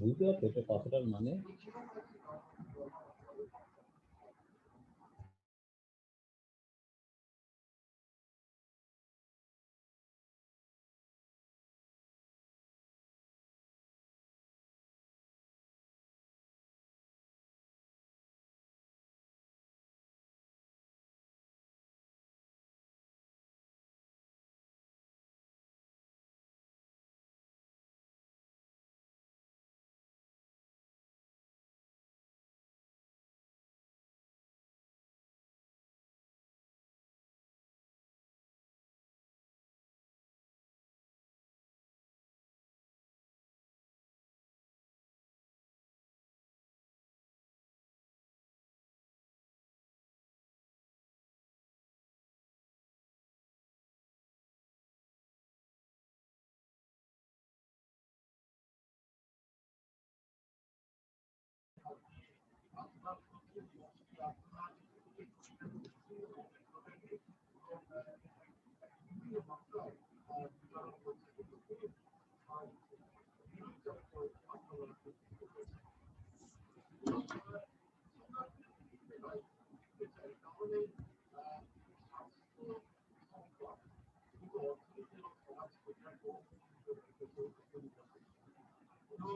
বুঝতে পারছো তো কথাটার মানে?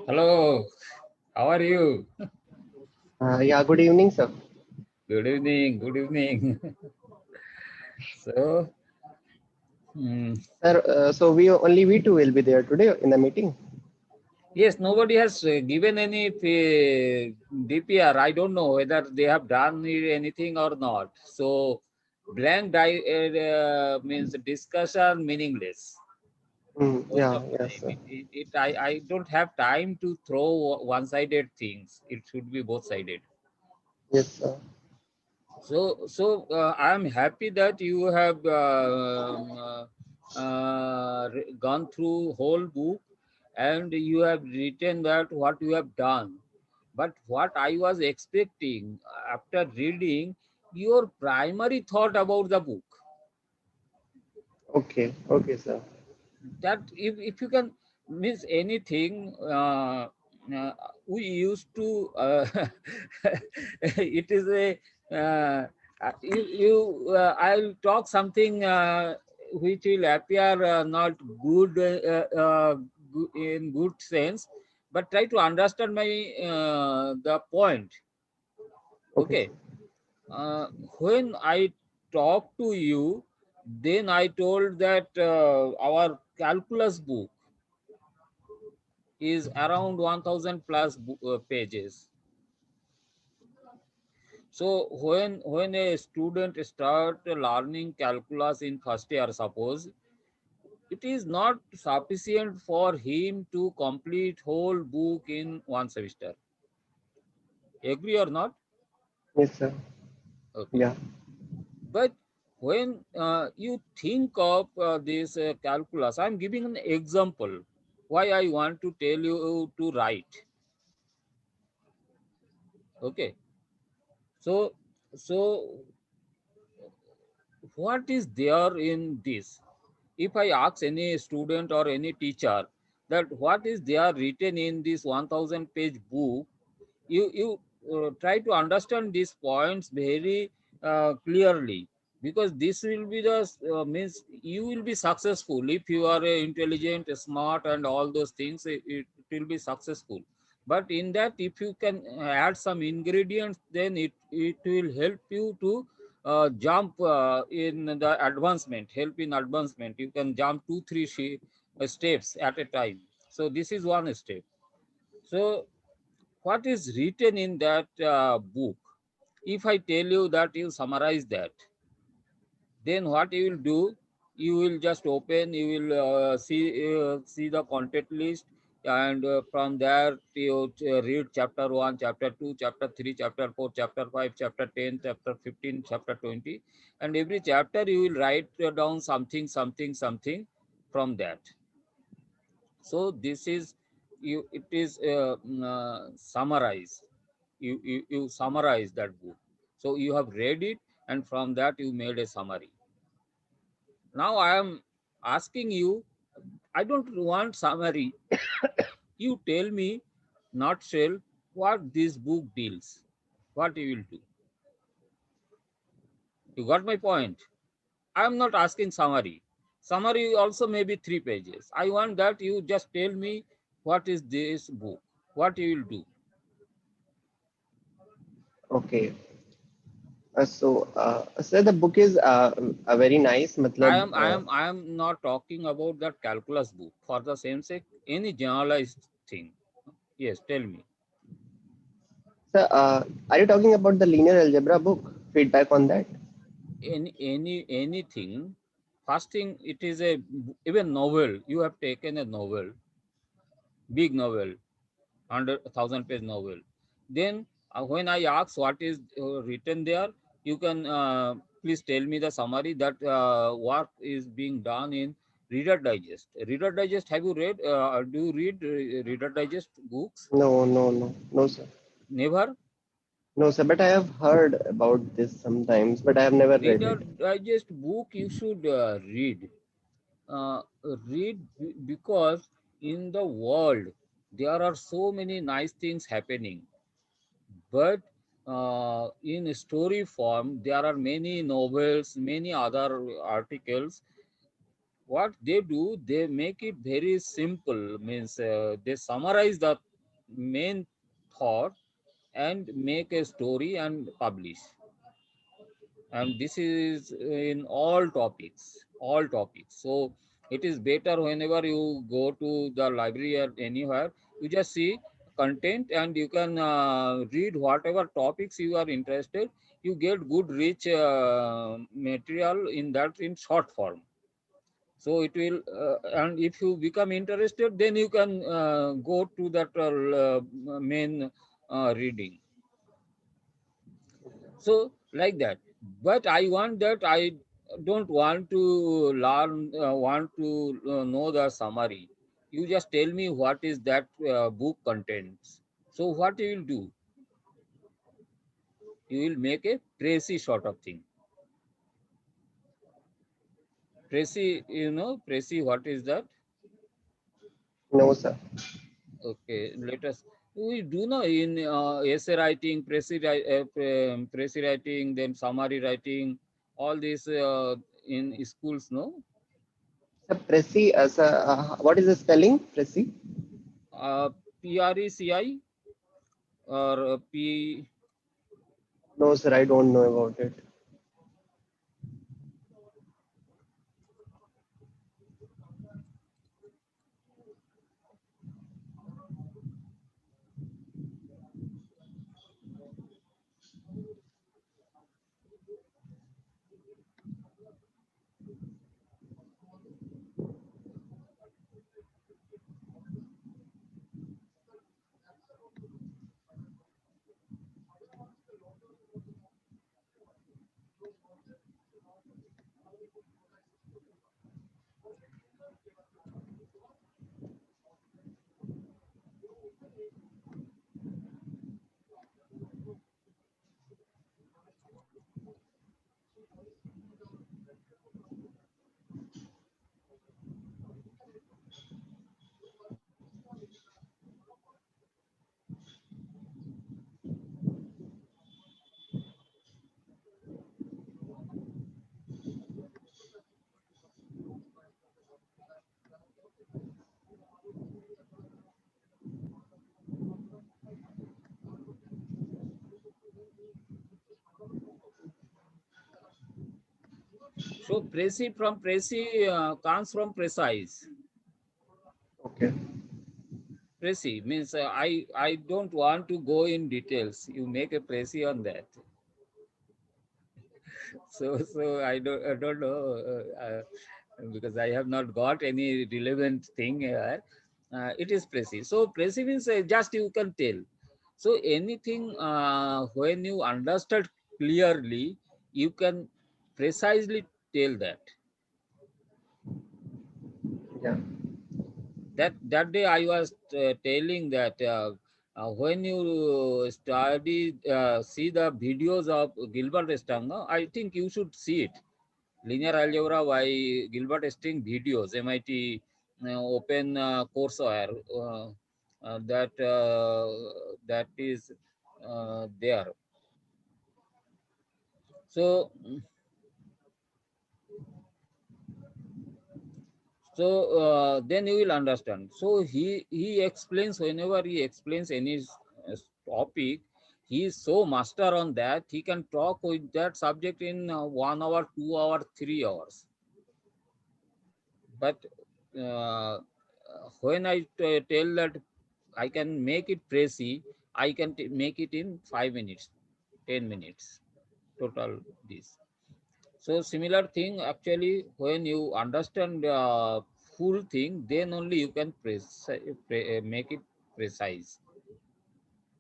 Hello, how are you? Yeah, good evening, sir. Good evening, good evening. So, Sir, so we two will be there today in the meeting. yes, nobody has given any DPR. I don't know whether they have done anything or not. So, blank means discussion meaningless. Most Yeah, of the yes, time, sir. I don't have time to throw one-sided things. It should be both-sided. Yes, sir. So I am happy that you have gone through whole book and you have written that what you have done. But what I was expecting after reading your primary thought about the book, Okay, okay, sir. that if you can miss anything, uh, we used to it is a I'll talk something which will appear not good in good sense, but try to understand my the point. Okay, Okay. sir. uh, when I talked to you, then I told that our calculus book is around 1000 plus pages. So when a student start learning calculus in first year, suppose, it is not sufficient for him to complete whole book in one semester. Agree or not? Yes, sir. Okay. Yeah. But when you think of this calculus, I'm giving an example why I want to tell you to write. Okay. So so what is there in this? If I ask any student or any teacher that what is there written in this 1000 page book, you try to understand these points very clearly, because this will be the means you will be successful if you are intelligent, smart, and all those things. It will be successful. But in that, if you can add some ingredients, then it will help you to jump in the advancement, help in advancement. You can jump 2 3 steps at a time. So this is one step. So what is written in that book? If I tell you that you summarize that, then what you will do, you will just open, you will see the content list, and from there you read chapter 1, chapter 2, chapter 3, chapter 4, chapter 5, chapter 10, chapter 15, chapter 20, and every chapter you will write down something, something, something from that. So this is, you it is summarize, you summarize that book. So you have read it, and from that you made a summary. Now I am asking you, I don't want summary. You tell me, not shell, what this book deals. What you will do. You got my point? I am not asking summary. Summary also maybe 3 pages. I want that you just tell me what is this book. What you will do. Okay. Sir, the book is a very nice. I Matlab, am I am I am not talking about that calculus book. For the same sake, any generalized thing. Yes, tell me. sir, are you talking about the linear algebra book? Feedback on that? Anything. First thing, it is a, even novel. You have taken a novel, big novel, 100,000 page novel. Then when I ask what is written there, you can please tell me the summary that what is being done in Reader Digest. Reader Digest, have you read? Do you read Reader Digest books? No, no, no, no, sir. Never. No, sir. But I have heard about this sometimes, but I have never read Reader it. Digest book you should read. uh, because in the world there are so many nice things happening, but in story form there are many novels, many other articles. What they do, they make it very simple, means they summarize the main thought and make a story and publish. And this is in all topics. So it is better whenever you go to the library or anywhere, you just see content, and you can read whatever topics you are interested. You get good rich material in that, in short form. So it will and if you become interested, then you can go to that main reading. So like that. But I want that, I don't want to learn, want to know the summary. You just tell me what is that book contains. So what you will do, you will make a précis sort of thing. Précis, précis, what is that? No, sir. Okay, let us, we do know in essay writing, précis writing, then summary writing, all this in schools, no? Sir, Preci, sir, what is the spelling? Preci? PRECI or P. No, sir, I don't know about it. So comes from precise. Okay. Preci means I don't want to go in details. You make a preci on that. So I don't know because I have not got any relevant thing here. It is preci. So preci means just you can tell. So anything when you understand clearly, you can precisely tell that. Yeah. That day I was telling that when you see the videos of Gilbert Estanga, I think you should see it. Linear algebra by Gilbert Estang videos, MIT Open Courseware, that is there. So then you will understand. So he explains, whenever he explains any topic, he is so master on that he can talk with that subject in 1 hour, 2 hour, 3 hours. But uh, when I tell that I can make it précis, I can make it in 5 minutes, 10 minutes total this. So similar thing actually, when you understand full thing, then only you can make it precise.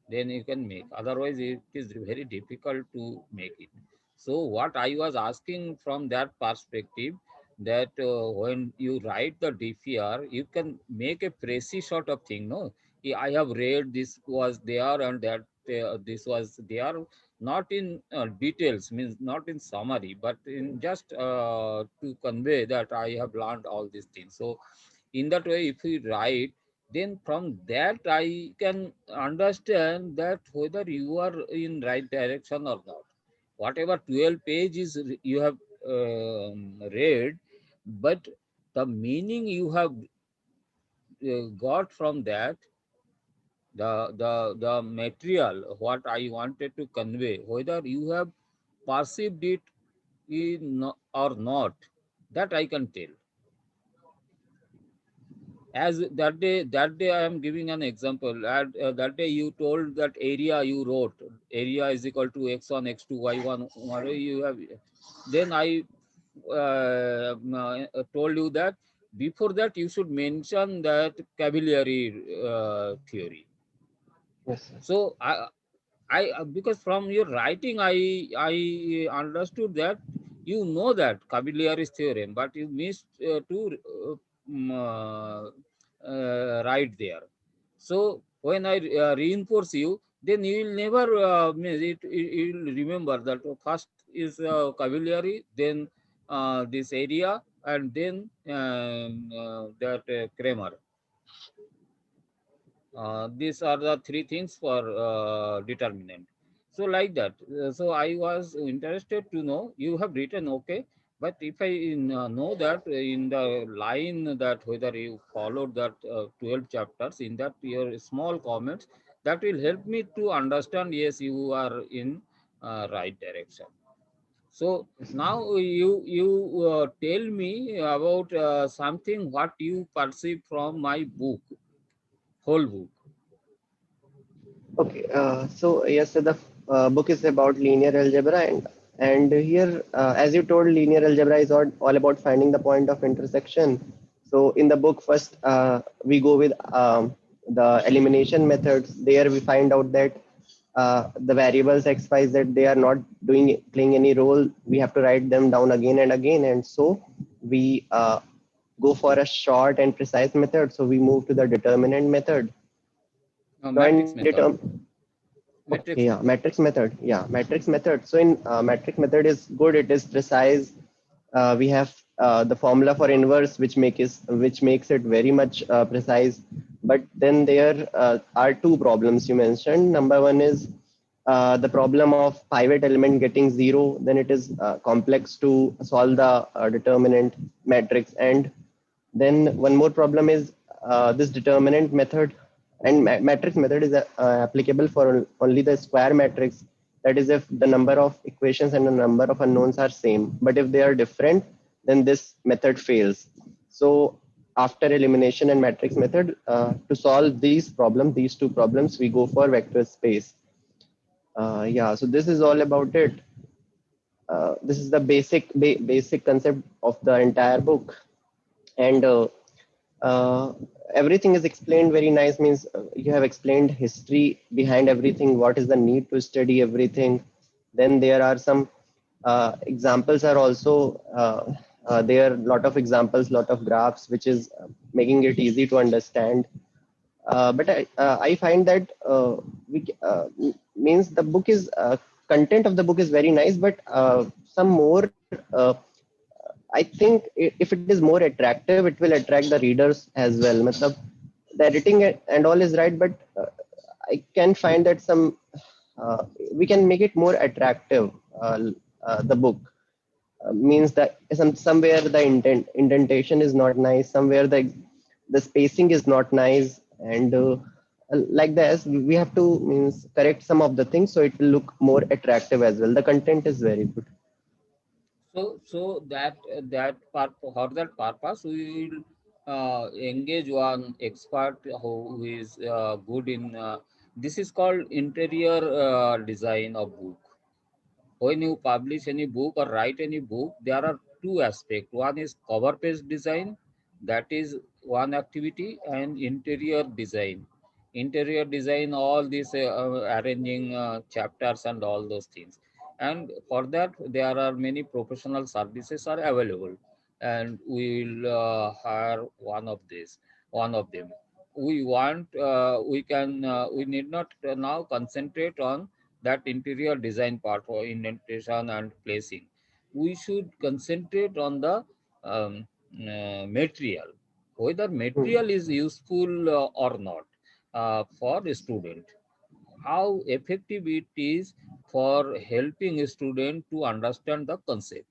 Then you can make. Otherwise, it is very difficult to make it. So what I was asking from that perspective, that when you write the DPR, you can make a precise sort of thing. No, I have read this was there and that this was there, not in details, means not in summary, but in just to convey that I have learned all these things. So in that way, if we write, then from that I can understand that whether you are in right direction or not. Whatever 12 pages you have read, but the meaning you have got from that, the material, what I wanted to convey, whether you have perceived it or not, that I can tell. As that day I am giving an example. That day you told that area, you wrote area is equal to x1 x2 y1, whatever you have. Then I told you that before that you should mention that Cavalieri theory. Yes, sir. So I because from your writing I understood that you know that Cavalieri's theorem, but you missed to write there. So when I reinforce you, then you will never you will remember that first is Cavalieri, then this area, and then that Kramer. These are the three things for determinant. So like that. So I was interested to know, you have written okay, but if I know that in the line that whether you followed that 12 chapters, in that your small comments, that will help me to understand, yes, you are in right direction. So Yes, sir. now you tell me about something what you perceive from my book, whole book. Okay, so yes, so the book is about linear algebra, and here, as you told, linear algebra is all about finding the point of intersection. So in the book, first we go with the elimination methods. There we find out that the variables x, y, z, they are not playing any role. We have to write them down again and again, and so we go for a short and precise method. So we move to the determinant method. So Matrix in method. okay, Matrix yeah, method. matrix method. Yeah, matrix method. So in matrix method is good. It is precise. We have the formula for inverse, which makes it very much precise. But then there are two problems you mentioned. Number one is the problem of pivot element getting zero. Then it is complex to solve the determinant matrix. And then one more problem is this determinant method and matrix method is applicable for only the square matrix. That is if the number of equations and the number of unknowns are same. But if they are different, then this method fails. So after elimination and matrix method, to solve these two problems, we go for vector space. Yeah, so this is all about it. This is the basic concept of the entire book, and uh, everything is explained very nice. Means you have explained history behind everything. What is the need to study everything? Then there are some examples are also there. Lot of examples, lot of graphs, which is making it easy to understand. But I find that means the book is content of the book is very nice, but some more. I think if it is more attractive, it will attract the readers as well. Matlab, the editing and all is right, but I can find that we can make it more attractive. The book means that somewhere the indentation is not nice, somewhere the spacing is not nice, and like this we have to means correct some of the things so it will look more attractive as well. The content is very good. So for that purpose, we will engage one expert who is good in. This is called interior design of book. When you publish any book or write any book, there are two aspects. One is cover page design, that is one activity, and interior design. Interior design, all these arranging chapters and all those things. And for that, there are many professional services are available, and we will hire one of them. We need not now concentrate on that interior design part for indentation and placing. We should concentrate on the material, whether Hmm. material is useful or not for a student, how effective it is for helping a student to understand the concept.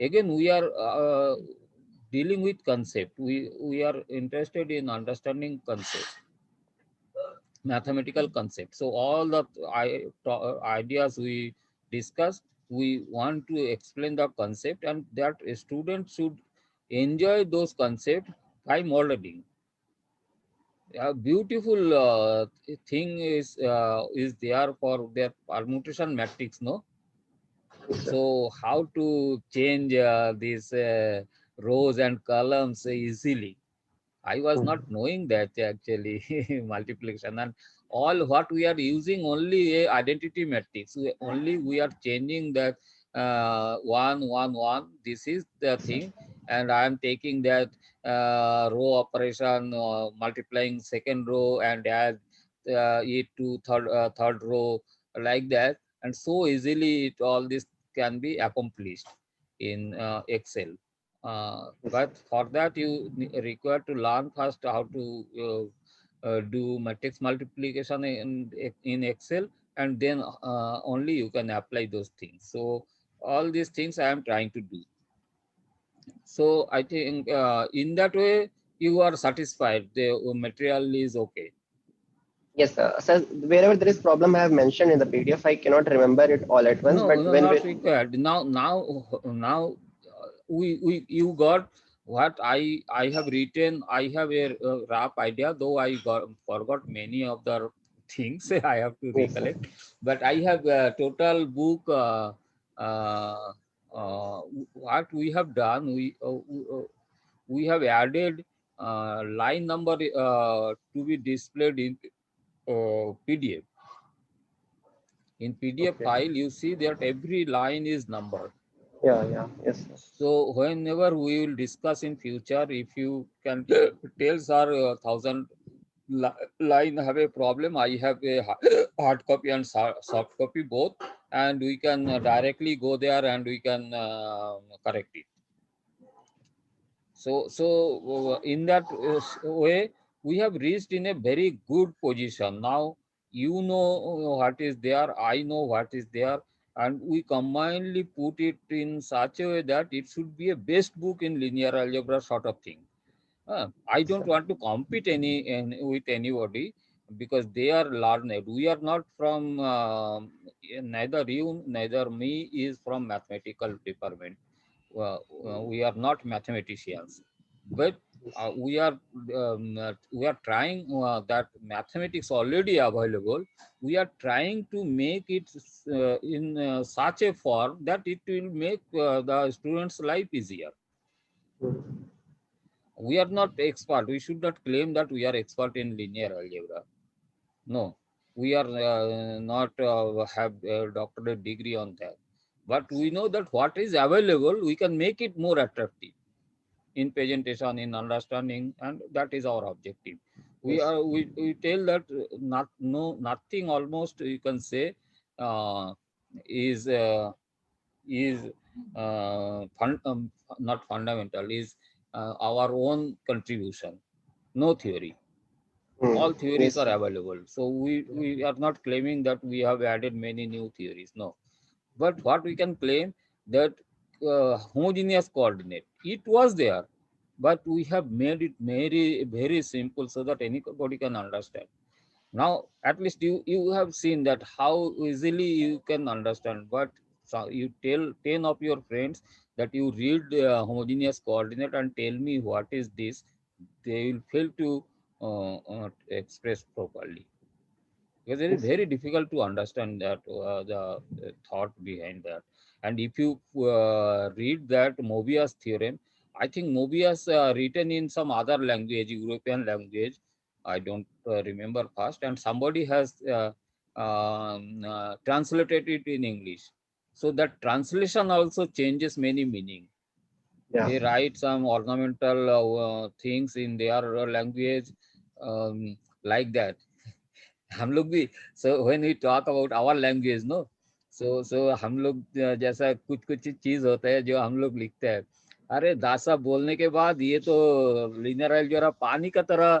Again, we are dealing with concept. We are interested in understanding concept, mathematical concept. So all the ideas we discuss, we want to explain the concept, and that a student should enjoy those concepts by modeling. A beautiful thing is there for their permutation matrix, no? Yes, sir. So how to change these rows and columns easily. I was Hmm. not knowing that actually multiplication and all what we are using only a identity matrix. Only we are changing that 1 1 1. This is the thing, and I am taking that row operation, multiplying second row and add it to third row, like that, and so easily all this can be accomplished in Excel. Yes, But for that, you require to learn first how to do matrix multiplication in Excel, and then only you can apply those things. So all these things I am trying to do. So I think in that way you are satisfied. The material is okay. yes, sir. So wherever there is problem I have mentioned in the PDF, I cannot remember it all at once, No, but no, when we not required. Now, we you got what I have written. I have a rough idea, though I forgot many of the things I have to yes, sir. recollect. But I have a total book. Uh, what we have done, we have added line number to be displayed in PDF. In PDF Okay. file, you see that every line is numbered. Yeah, yeah, yes, sir. So whenever we will discuss in future, if you can tell sir, 1,000 line have a problem, I have a hard copy and soft copy both, and we can directly go there and we can correct it. So in that way, we have reached in a very good position. Now you know what is there, I know what is there, and we combinedly put it in such a way that it should be a best book in linear algebra sort of thing. I Yes, don't sir. want to compete with anybody because they are learned. We are not from neither you neither me is from mathematical department. we are not mathematicians, but we are trying that mathematics already available. We are trying to make it in such a form that it will make the students' life easier. Mm. We are not expert. We should not claim that we are expert in linear algebra. No, we are not have a doctorate degree on that. But we know that what is available, we can make it more attractive in presentation, in understanding, and that is our objective. Yes. We tell that nothing almost you can say uh, is is not fundamental, is our own contribution. No theory, Mm. all theories Yes. are available. So we are not claiming that we have added many new theories. No, but what we can claim that homogeneous coordinate, it was there, but we have made it very simple so that anybody can understand. Now, at least you have seen that how easily you can understand. But so you tell 10 of your friends that you read homogeneous coordinate and tell me what is this, they will fail to express properly, because it is Yes. very difficult to understand that the thought behind that. And if you read that Mobius theorem, I think Mobius written in some other language, European language, I don't remember fast, and somebody has translated it in English. So that translation also changes many meaning. Yeah. They write some ornamental things in their language, like that. हम लोग भी, so when we talk about our language, no, so हम लोग जैसा कुछ कुछ चीज होता है जो हम लोग लिखते हैं, अरे दासा बोलने के बाद ये तो लिनियर अलजेब्रा पानी का तरह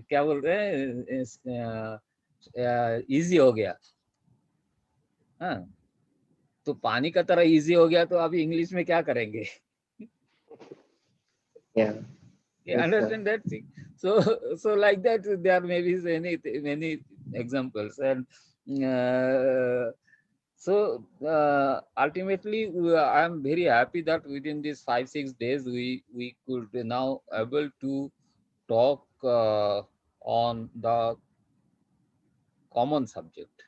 क्या बोल रहे हैं, इजी हो गया। हाँ, तो पानी का तरह इजी हो गया, तो अभी इंग्लिश में क्या करेंगे? Yeah. You Yes, sir. understand that thing? So like that, there may be many examples, and uh, ultimately, I am very happy that within these 5 6 days, we could now able to talk on the common subject.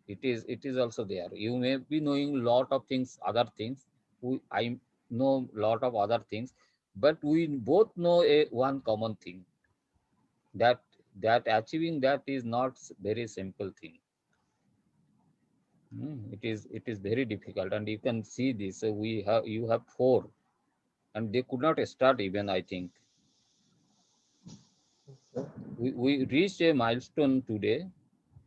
It is also there. You may be knowing lot of things, other things. I know lot of other things, but we both know a one common thing, that achieving that is not very simple thing. It is very difficult, and you can see this. You have four, and they could not start even. I think we reached a milestone today,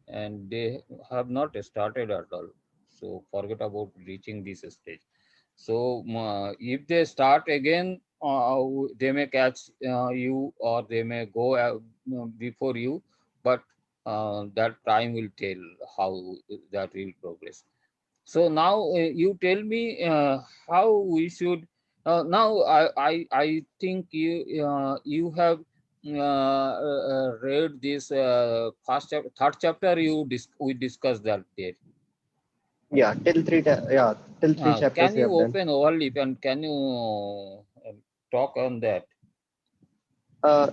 and they have not started at all. So forget about reaching this stage. So if they start again, they may catch you, or they may go before you, but that time will tell how that will progress. So now you tell me how we should. Now I think you have read this third chapter. We discussed that there. Yeah. Yeah. Till three chapters Can we you have done. open overleaf and can you talk on that?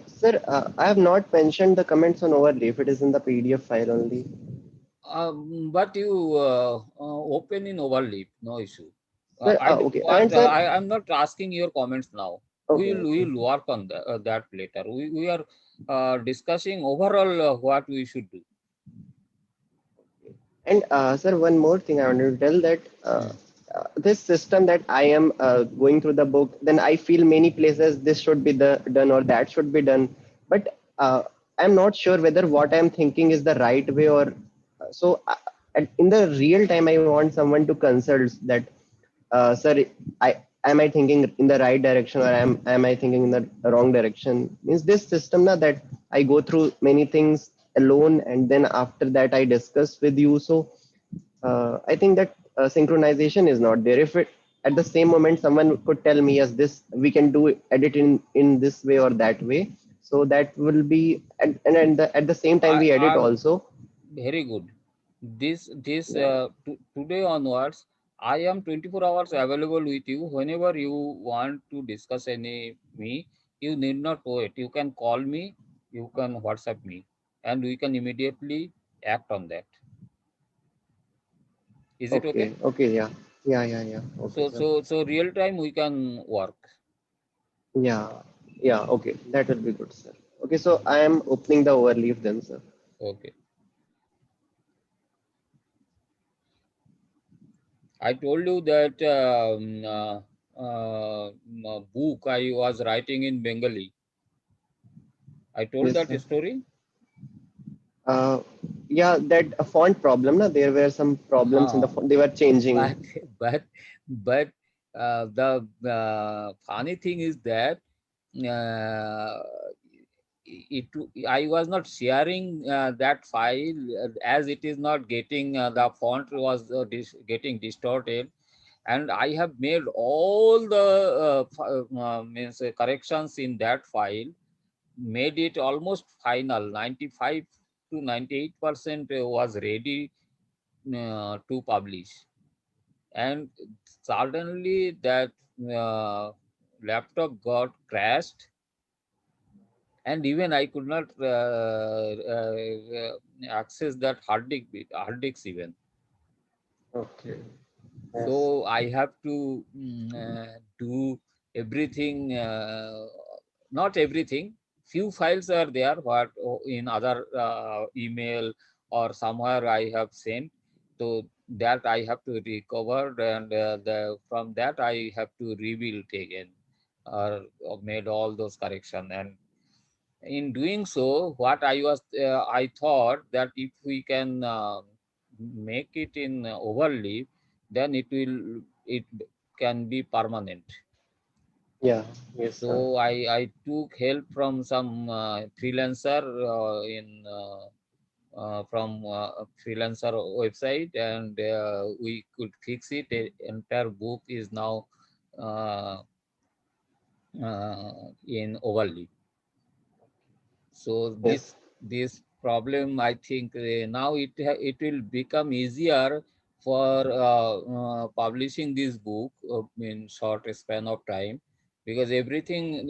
Sir, I have not mentioned the comments on overleaf. It is in the PDF file only. But you open in overleaf, no issue. Sir, I okay. what And sir, I'm not asking your comments now. okay, We okay. will work on that later. We are discussing overall what we should do. And sir, one more thing I wanted to tell that Hmm. this system that I am going through the book, then I feel many places this should be done or that should be done. But I'm not sure whether what I'm thinking is the right way or so. In the real time, I want someone to consult that, sir, I am I thinking in the right direction or am I thinking in the wrong direction? Means this system na, that I go through many things alone and then after that I discuss with you. So I think that synchronization is not there. If it at the same moment someone could tell me yes, this we can do edit in this way or that way. So that will be at the same time we edit I'm also. very good. This Yeah. today onwards. I am 24 hours available with you. Whenever you want to discuss you need not wait. You can call me, you can WhatsApp me, and we can immediately act on that. Is it okay? Okay. Okay. Yeah. Yeah. Yeah. Yeah. Okay, So, sir. real time we can work. Yeah. Yeah. Okay. That will be good, sir. Okay. So I am opening the overleaf then, sir. Okay. I told you that book I was writing in Bengali. I told Yes, that sir. story. Uh, yeah, that a font problem. Na? There were some problems in the Huh. font. They were changing. But but but the funny thing is that uh, it I was not sharing that file as it is not getting the font was getting distorted, and I have made all the means corrections in that file, made it almost final. 95 to 98% was ready to publish, and suddenly that uh, laptop got crashed, and even I could not access that hard disk even. Okay. Yes. So I have to do everything, not everything. Few files are there what in other email or somewhere I have sent. So that I have to recover, and from that I have to rebuild again, or made all those correction. And in doing so, what I thought that if we can make it in overleaf, then it can be permanent. Yeah. Yes, sir. So I took help from some freelancer from a freelancer website, and we could fix it. The entire book is now uh, in overleaf. So Yes. this problem, I think now it will become easier for publishing this book in short span of time, because everything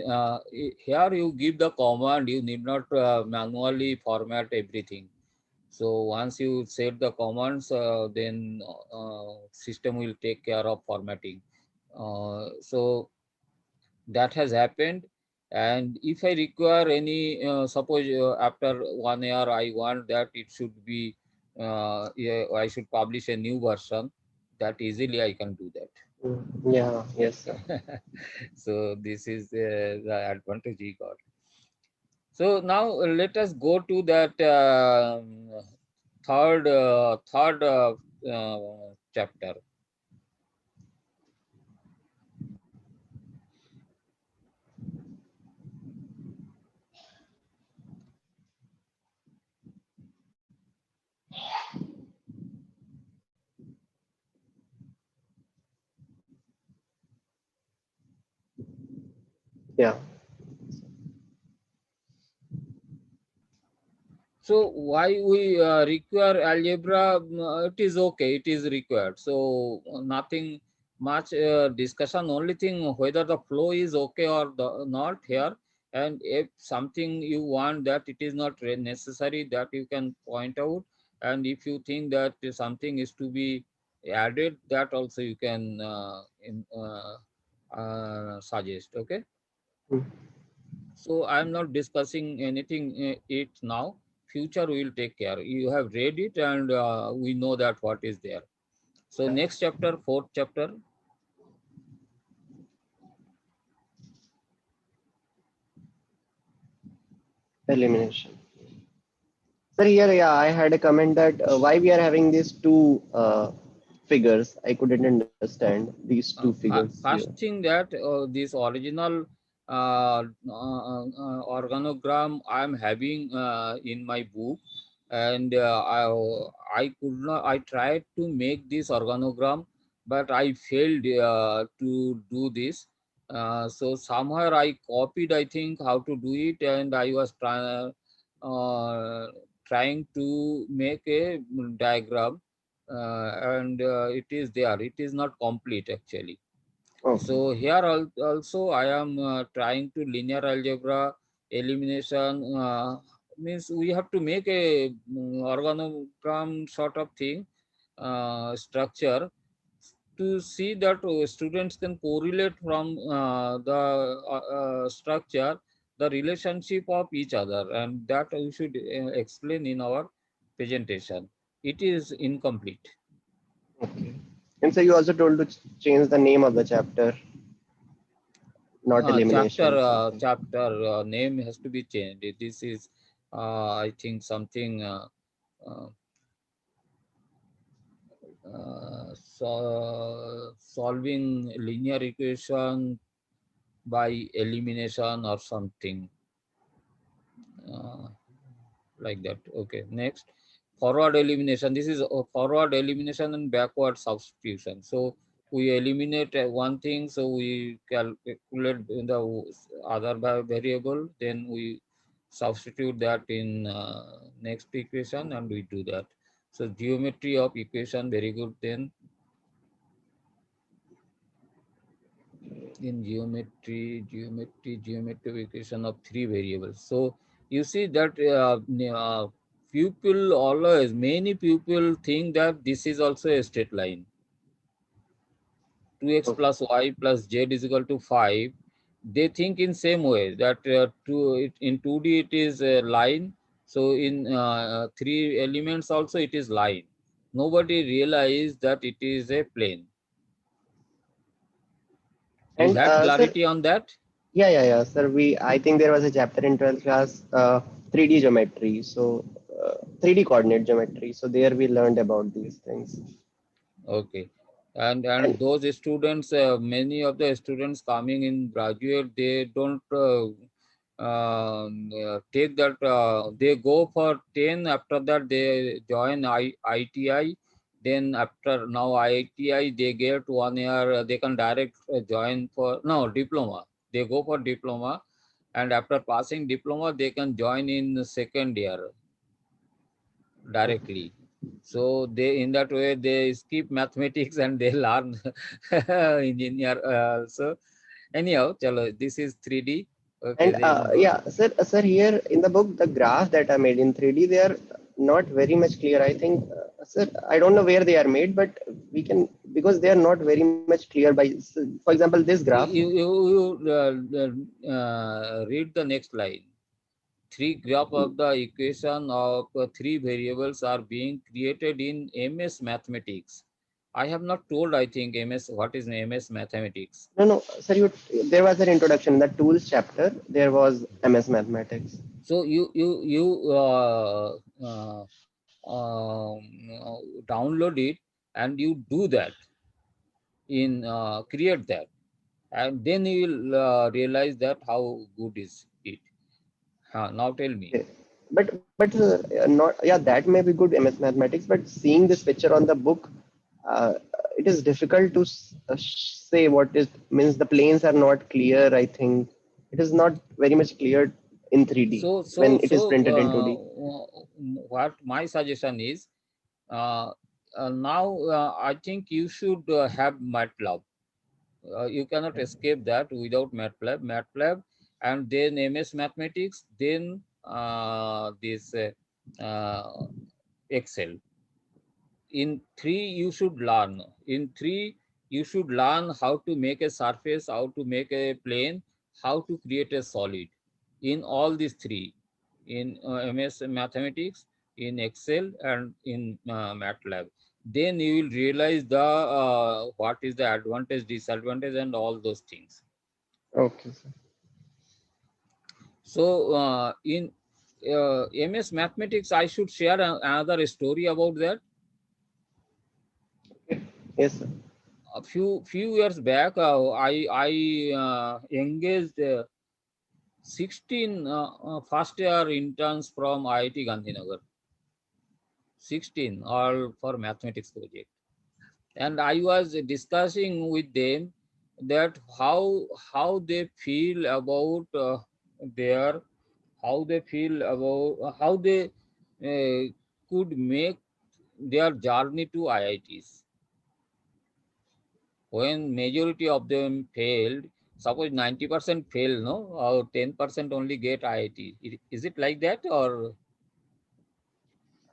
here you give the command, you need not manually format everything. So once you set the commands, then system will take care of formatting. So that has happened. And if I require any suppose after 1 year I want that it should be yeah, I should publish a new version, that easily I can do that. Yeah. Yes, sir. So this is the advantage we got. So now let us go to that third chapter. Yeah. So why we require algebra? It is okay. It is required. So nothing much discussion. Only thing whether the flow is okay or not here. And if something you want that it is not necessary, that you can point out. And if you think that something is to be added, that also you can suggest. Okay. Mm. So I'm not discussing anything it now. Future we will take care. You have read it, and we know that what is there. So Yeah. next chapter, fourth chapter. Elimination. Sir, here, yeah, I had a comment that why we are having these two figures. I couldn't understand these two figures here. First thing that this original organogram I am having in my book, and I could not. I tried to make this organogram, but I failed to do this. So somewhere I copied, I think, how to do it, and I was uh, trying to make a diagram. and it is there. It is not complete actually. Okay. So here also I am trying to linear algebra elimination, means we have to make a organogram sort of thing, structure, to see that students can correlate from the structure the relationship of each other, and that we should explain in our presentation. It is incomplete. Okay. And so you also told to change the name of the chapter, not Chapter elimination, something. name has to be changed. This is, I think, something uh, solving linear equation by elimination or something uh, like that. Okay, next, forward elimination. This is forward elimination and backward substitution. So we eliminate one thing, so we calculate the other variable, then we substitute that in next equation and we do that. So geometry of equation, very good. Then in geometry of equation of three variables. So you see that people always, many people think that this is also a straight line. 2x Okay. plus y plus z is equal to 5. They think in same way that in 2D it is a line. So in three elements also it is line. Nobody realized that it is a plane. You And had sir, clarity on that? yeah, sir. I think there was a chapter in 12th class, 3D geometry. So 3D coordinate geometry. So there we learned about these things. Okay. And And those students, many of the students coming in graduate, they don't take that. They go for 10. After that, they join ITI. Then after now ITI, they get 1 year. They can direct join for no diploma. They go for diploma, and after passing diploma, they can join in the second year okay. directly. So they, in that way, they skip mathematics and they learn engineer also. Anyhow, chalo, this is 3D. Okay, And then good. yeah, sir, here in the book, the graphs that are made in 3D, they are not very much clear. I think, sir, I don't know where they are made, but we can, because they are not very much clear by, for example, this graph. You read the next line. Three graph of the equation of three variables are being created in MS Mathematics. I have not told, I think, MS, what is MS Mathematics. No, no, sir, there was an introduction in the tools chapter. There was MS Mathematics. So you uh, um, download it and you do that in create that, and then you will realize that how good is it. Now tell me. Okay. But not, yeah, that may be good MS Mathematics, but seeing this picture on the book, uh, it is difficult to say what is means. The planes are not clear. I think it is not very much clear in 3D So when so it is so printed in 2D. what my suggestion is, uh, now I think you should have MATLAB. You cannot escape that without MATLAB, and then MS Mathematics, then this Excel. In three, you should learn. In three, you should learn how to make a surface, how to make a plane, how to create a solid. In all these three, in MS Mathematics, in Excel, and in MATLAB, then you will realize the what is the advantage, disadvantage, and all those things. Okay, sir. So in MS Mathematics, I should share another story about that. Yes, sir. A few years back, I engaged 16 first year interns from IIT Gandhinagar. 16 all for mathematics project, and I was discussing with them that how they feel about their, how they feel about how they could make their journey to IITs. When majority of them failed, suppose 90% fail, no, or 10% only get IIT. Is it like that, or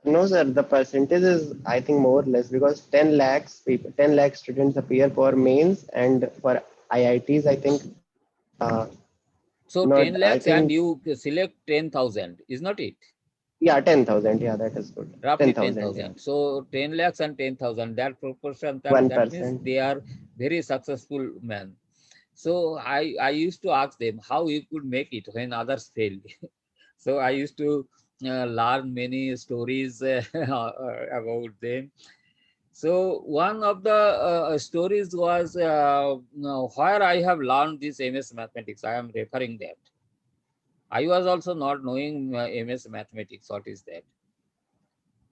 No, sir, the percentage is, I think, more or less because 10 lakhs people, 10 lakh students appear for mains, and for IITs, I think, so not, 10 I lakhs and think, you select 10,000, is not it? yeah, 10,000. Yeah, that is good. Roughly 10,000, yeah. 10,000. So 10 lakhs and 10,000, that proportion, that means 1%. they are very successful man. So I used to ask them how you could make it when others failed. So I used to learn many stories about them. So one of the stories was where I have learned this MS mathematics. I am referring that. I was also not knowing MS mathematics. What is that?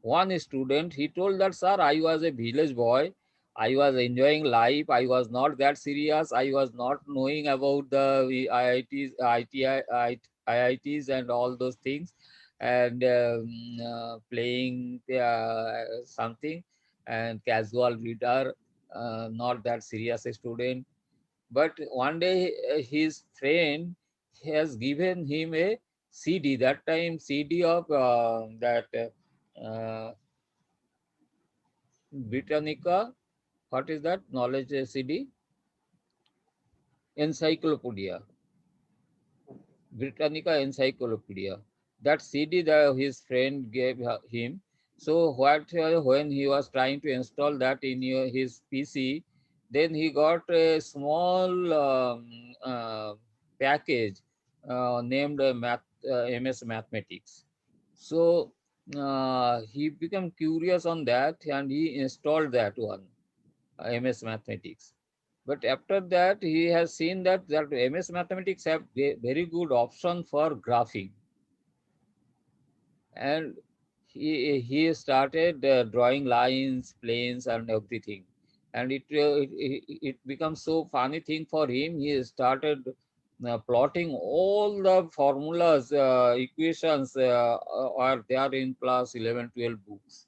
One student, he told that, sir, I was a village boy. I was enjoying life. I was not that serious. I was not knowing about the IITs, IITs and all those things, and playing something and casual reader, not that serious student. But one day his friend has given him a CD. That time CD of that. Britannica, what is that? Knowledge CD? Encyclopedia. Britannica Encyclopedia. That CD that his friend gave him. So what when he was trying to install that in his PC, then he got a small package named MS Mathematics. So he became curious on that and he installed that one. MS Mathematics. But after that, he has seen that MS Mathematics have very good option for graphing. And he started drawing lines, planes, and everything. And it becomes so funny thing for him. He started plotting all the formulas, equations are there in class 11, 12 books.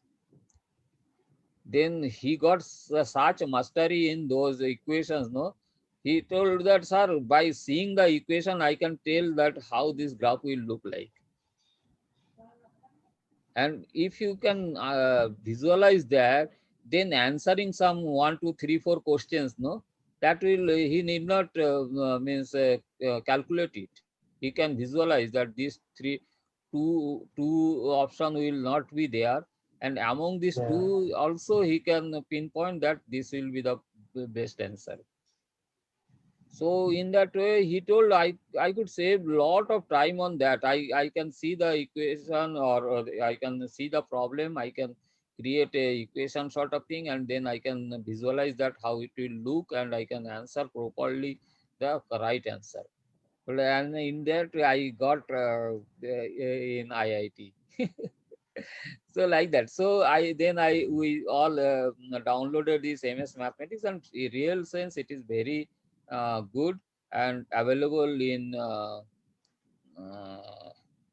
Then he got such mastery in those equations, no? He told that, sir, by seeing the equation, I can tell that how this graph will look like. And if you can visualize that, then answering some 1, 2, 3, 4 questions, no, that will he need not means calculate it. He can visualize that these two option will not be there, and among these Yeah. two also he can pinpoint that this will be the best answer. So in that way, he told I could save lot of time on that. I can see the equation, or I can see the problem. I can create a equation sort of thing, and then I can visualize that how it will look, and I can answer properly the right answer. Well, and in that I got in IIT. So like that. So we all downloaded this MS Mathematics, and in real sense it is very good and available in uh,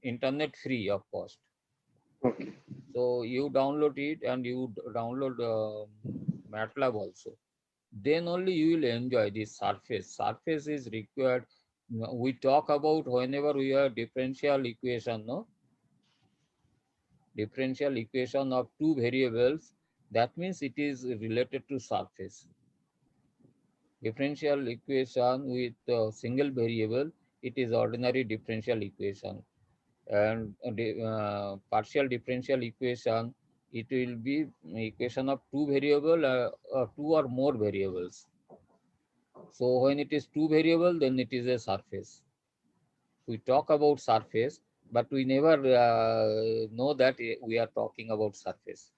internet free of cost. Okay. So you download it and you download MATLAB also. Then only you will enjoy this surface. Surface is required. We talk about whenever we have differential equation, no? Differential equation of two variables, that means it is related to surface. Differential equation with a single variable, it is ordinary differential equation. And partial differential equation, it will be equation of two variable, two or more variables. So when it is two variable, then it is a surface. We talk about surface, but we never know that we are talking about surface.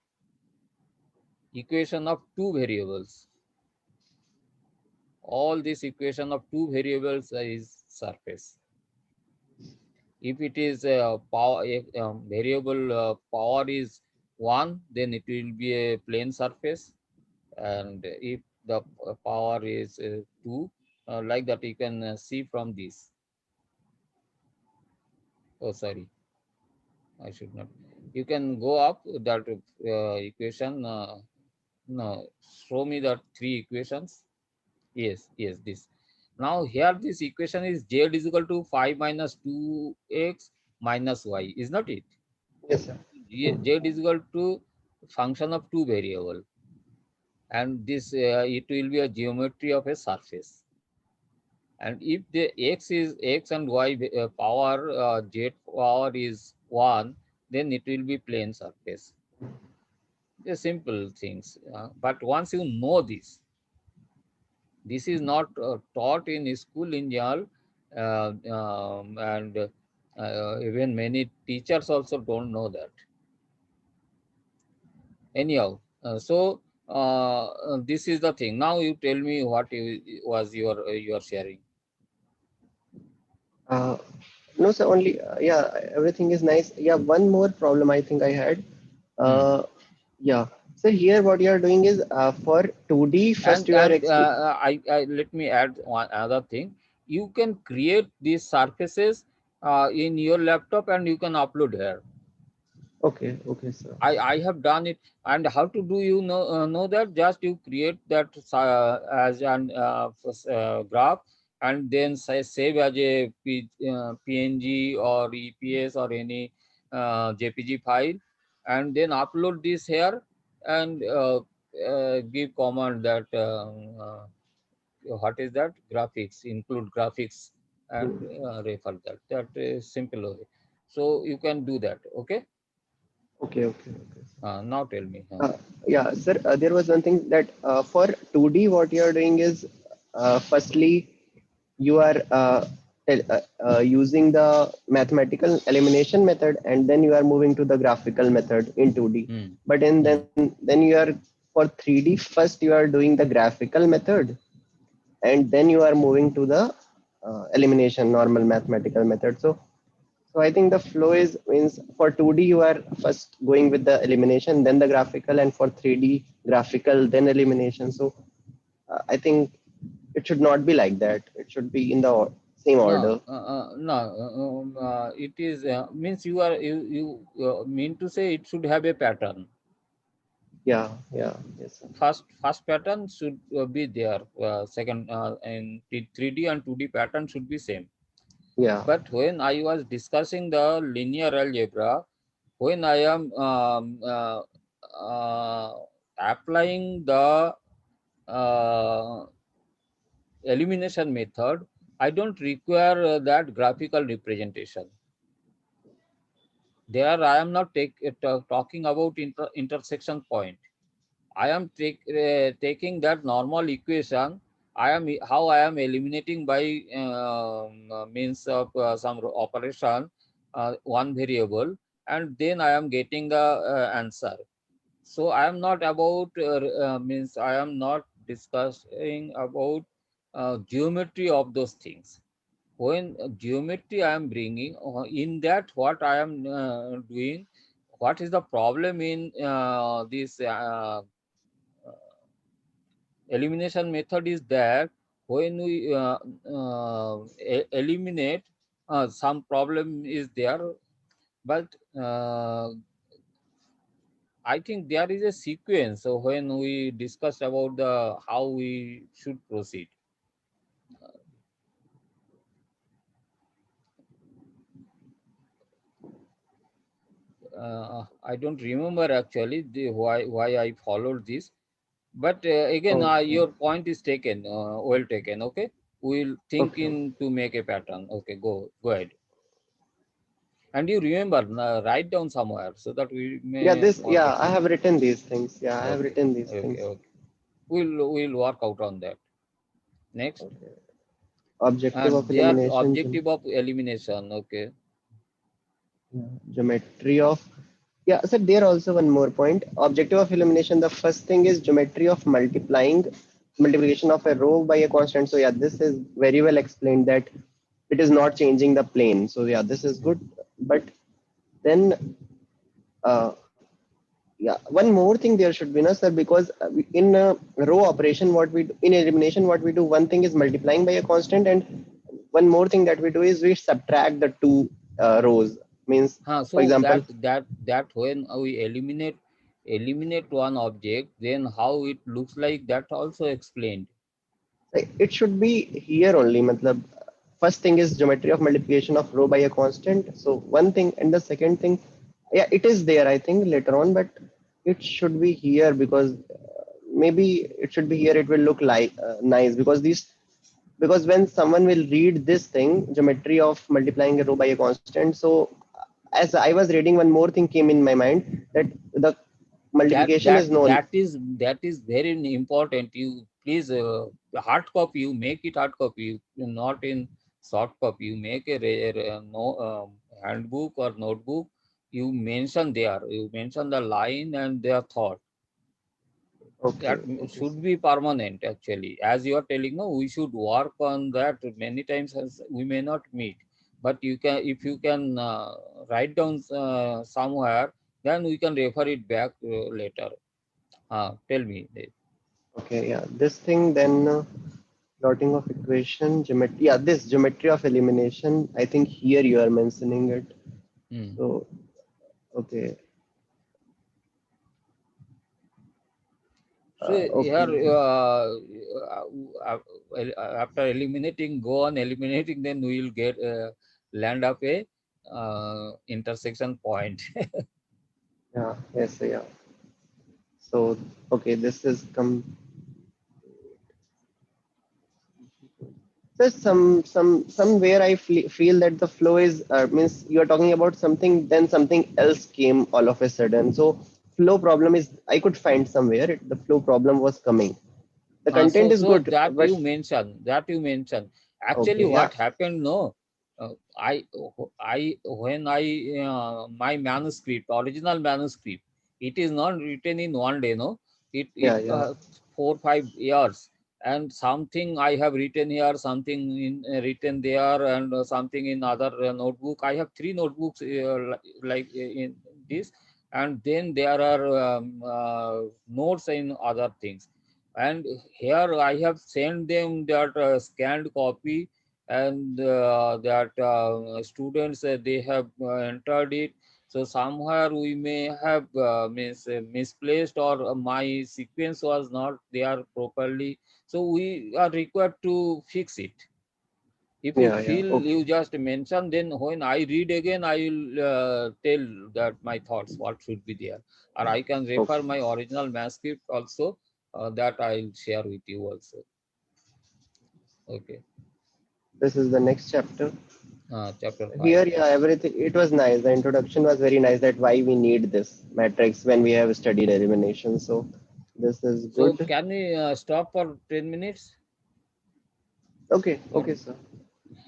Equation of two variables. All this equation of two variables is surface. If it is power, variable power is 1, then it will be a plane surface. And if the power is 2, like that, you can see from this. Oh, sorry, I should not. You can go up that equation. No, show me the three equations. Yes, yes, this. Now here this equation is z is equal to 5 minus 2x minus y, is not it? Yes, sir. Z is equal to function of two variable, and this it will be a geometry of a surface. And if the x is x and y power z power is 1, then it will be plane surface. The simple things. But once you know this is not taught in school in general, and even many teachers also don't know that. Anyhow, this is the thing. Now you tell me what was your sharing. Uh, no, sir. Only yeah, everything is nice. Yeah, one more problem I think I had. Hmm. Uh, yeah. So here, what you are doing is for 2D first you are I let me add one another thing. You can create these surfaces in your laptop and you can upload here. okay, okay, sir. I have done it. And how to do you know that? Just you create that as an graph, and then say save as a PNG or EPS or any JPG file, and then upload this here, and give command that what is that graphics, include graphics, and Hmm. refer that. That is simple way. So you can do that. Okay. Okay, okay, okay. Now tell me. Uh, yeah, sir. There was one thing that for 2D, what you are doing is firstly you are using the mathematical elimination method, and then you are moving to the graphical method in 2D. Hmm. But in Hmm. then you are for 3D first you are doing the graphical method, and then you are moving to the elimination normal mathematical method. So I think the flow is means for 2D you are first going with the elimination, then the graphical, and for 3D graphical, then elimination. So I think it should not be like that. It should be in the same No, order. no. It is means you mean to say it should have a pattern. Yeah, yeah, yes, sir. First pattern should be there. Second and 3D and 2D pattern should be same. Yeah, But when I was discussing the linear algebra, when I am applying the uh, elimination method, I don't require that graphical representation. There, I am not talking about intersection point. I am taking that normal equation. How I am eliminating by means of some operation, one variable, and then I am getting the answer. So I am not about means I am not discussing about geometry of those things. When geometry I am bringing in that, what I am doing, what is the problem in this elimination method is that when we eliminate, some problem is there, but I think there is a sequence. So when we discussed about the how we should proceed, I don't remember actually why I followed this. But again, okay, your point is taken, well taken. Okay, we'll think okay, in to make a pattern. Okay, go ahead. And you remember, write down somewhere so that we yeah. may This forget. yeah. I have written these things. Yeah, I have Okay, written these okay, things. okay. We'll work out on that. Next, Okay. Objective of they are elimination, objective of elimination. Okay. geometry of yeah. So there also one more point. Objective of elimination. The first thing is geometry of multiplication of a row by a constant. So yeah, this is very well explained that it is not changing the plane. So yeah, this is good. But then uh, yeah, one more thing there should be, no, sir, because in row operation, what we do, in elimination, what we do, one thing is multiplying by a constant, and one more thing that we do is we subtract the two rows. Means, for So example, that when we eliminate one object, then how it looks like, that also explained. it should be here only. Matlab, first thing is geometry of multiplication of row by a constant. So one thing, and the second thing, yeah, it is there, I think, later on, but it should be here because maybe it should be here. It will look like nice because these, because when someone will read this thing, geometry of multiplying a row by a constant. So as I was reading, one more thing came in my mind, that the that multiplication that is known. that is very important. You please, hard copy, you make it hard copy, not in soft copy. You make a no handbook or notebook. You mention there, you mention the line and their thought. Okay, That okay, should be permanent actually. As you are telling, no, we should work on that. Many times as we may not meet, but you can, if you can write down somewhere, then we can refer it back later. Tell me. okay. Yeah, this thing then. Plotting of equation, geometry. Yeah, this geometry of elimination. I think here you are mentioning it. Hmm. So, okay, So here, okay. after eliminating, go on eliminating, then we will get land up a intersection point. Yeah, yes, yeah. So, okay, this is come. So somewhere I feel that the flow is means you are talking about something, then something else came all of a sudden. So flow problem is I could find somewhere. The flow problem was coming. The content is So good, that but you mentioned. Actually, okay, yeah, what happened? No, uh, I when I my manuscript, original manuscript, it is not written in one day. No, it yeah, yeah. 4 5 years, and something I have written here, something in written there, and something in other notebook. I have three notebooks like in this, and then there are notes in other things. And here I have sent them that scanned copy, and that students, they have entered it. So somewhere we may have misplaced, or my sequence was not there properly. So we are required to fix it. If you Yeah, yeah. feel, Okay. you just mention, then when I read again, I will tell that my thoughts, what should be there. Or I can refer Okay. my original manuscript also, that I'll share with you also. Okay. This is the next chapter. Chapter 5. Here, yeah, everything, it was nice. The introduction was very nice, that why we need this matrix when we have studied elimination. So this is So good. can we stop for 10 minutes? Okay, Or, okay, sir.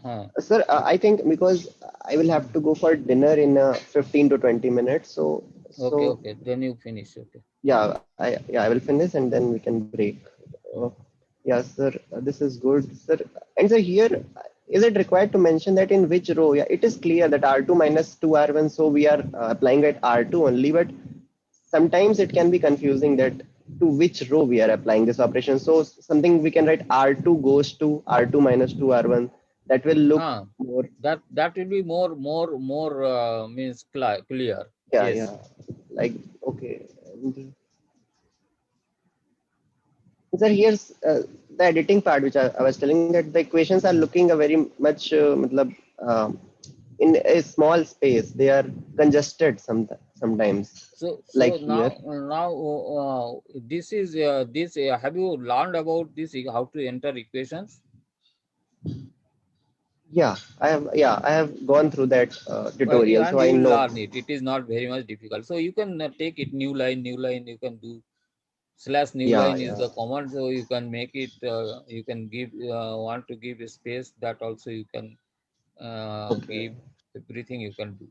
huh. Sir, I think because I will have to go for dinner in 15 to 20 minutes. So, Okay, so okay. Then you finish. Okay. yeah, I will finish and then we can break. Uh, yeah, sir, this is good, sir. And sir, here, is it required to mention that in which row? Yeah, it is clear that R2 minus 2R1, so we are applying at R2 only, but sometimes it can be confusing that to which row we are applying this operation. So something we can write R2 goes to R2 minus 2R1. That will look Huh. more, That will be more means clear. yeah, Yes. yeah, like, okay. And sir, here's the editing part, which I was telling, that the equations are looking a very much, matlab, in a small space. They are congested sometimes, like So here. now this is this. Have you learned about this? How to enter equations? Yeah, I have gone through that tutorial, so And I you will know. learn it. It is not very much difficult. So you can take it new line, new line. You can do slash new Yeah, line is yeah. the command. So you can make it. You can give want to give a space, that also you can Okay, give. Everything you can do.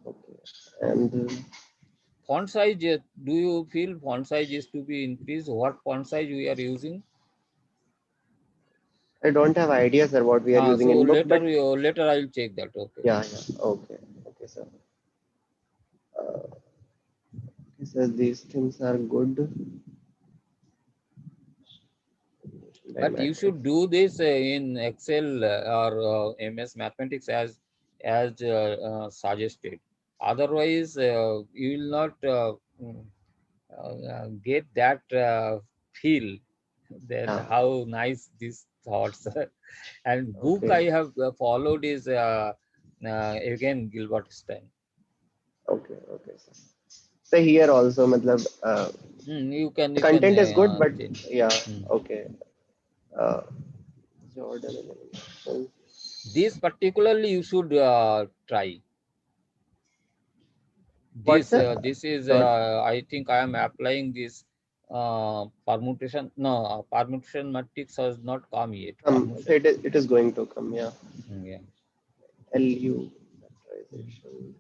okay. And Font size. Do you feel font size is to be increased? What font size we are using? I don't have ideas sir what we are using So in book, later but later I'll check that. Okay. yeah, yeah. Okay, okay, sir. Okay, sir, these things are good. But you Diametrics. should do this in Excel or MS Mathematics as as suggested. Otherwise, you will not get that feel that Yeah. how nice these thoughts. And book Okay. I have followed is again Gilbert Stein. Okay. Okay. So here also, matlab, You the can content is good, but change. yeah. Hmm. Okay. Uh, Jordan. This particularly you should try. What's the This is Jordan? I think I am applying this permutation. No, permutation matrix has not come yet. So Permutation. it is going to come. Yeah. Yeah. LU Mm. factorization.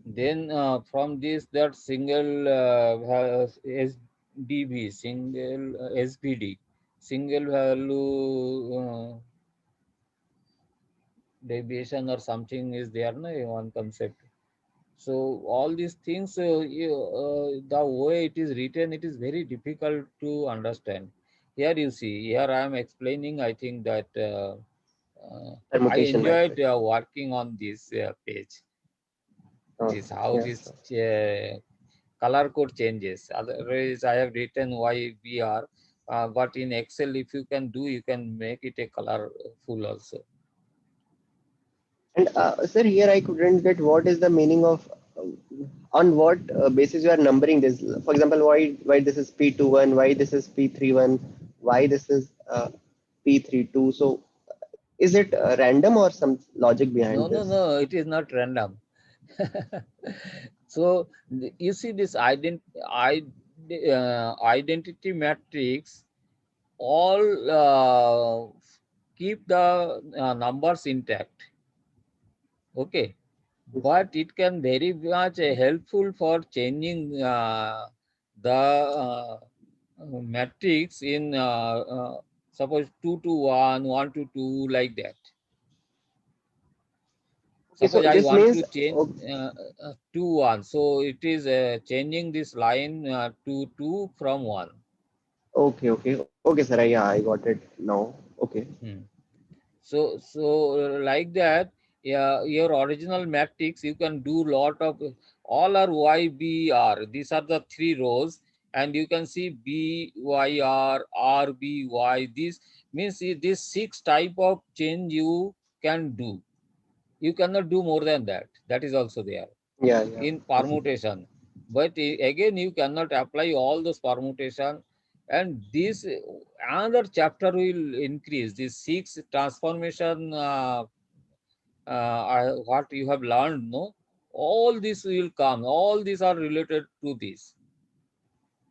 Then from this that single SDV, single SVD, single value deviation or something is there, no, one concept. So all these things, the way it is written, it is very difficult to understand. Here you see, here I am explaining. I think that I Permutation enjoyed matrix. working on this page. This Okay. how Yes. this color code changes. Otherwise, I have written YBR, but in Excel, if you can do, you can make it a colorful also. And sir, here I couldn't get what is the meaning of on what basis you are numbering this. For example, why this is P21, why this is P31, why this is P32. So is it random or some logic No, behind no, this? no, it is not random. So you see this identity matrix all keep the numbers intact. Okay, but it can very much helpful for changing the matrix in suppose 2 to 1, 1 to 2, like that. Okay, so Suppose I this want means to change 2 1, so it is changing this line to 2 from 1. okay, sir. Yeah, I got it now. Okay. Hmm. So like that, yeah, your original matrix you can do lot of all are YBR. These are the three rows, and you can see BYR, RBY. This means this six type of change you can do. You cannot do more than that. That is also there Yeah, yeah. in permutation. But again, you cannot apply all those permutation, and this another chapter will increase this six transformation. What you have learned, no, all this will come. All these are related to this.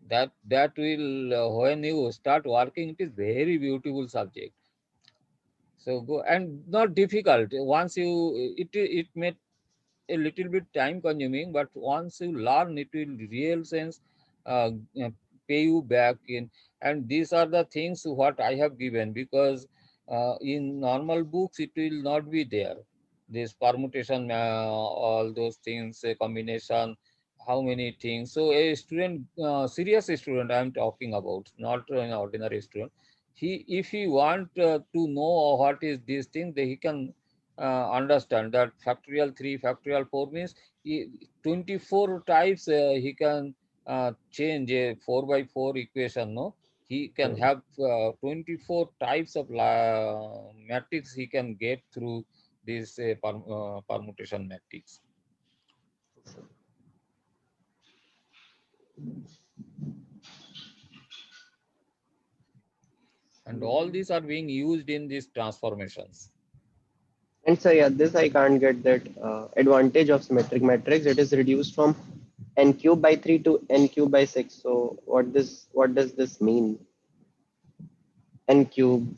That will when you start working, it is very beautiful subject. So go and not difficult. Once you it may a little bit time consuming, but once you learn, it will real sense uh, uh, pay you back in. And these are the things what I have given, because in normal books it will not be there. This permutation, all those things, combination, how many things. So a student, serious student I am talking about, not an ordinary student, he if he want to know what is this thing, then he can understand that factorial 3 factorial 4 means 24 types he can change a 4 by 4 equation, no, he can have 24 types of matrix he can get through this permutation matrix, and all these are being used in these transformations. And so yeah, this I can't get that advantage of symmetric matrix. It is reduced from n cube by 3 to n cube by 6. So what does this mean? N cube.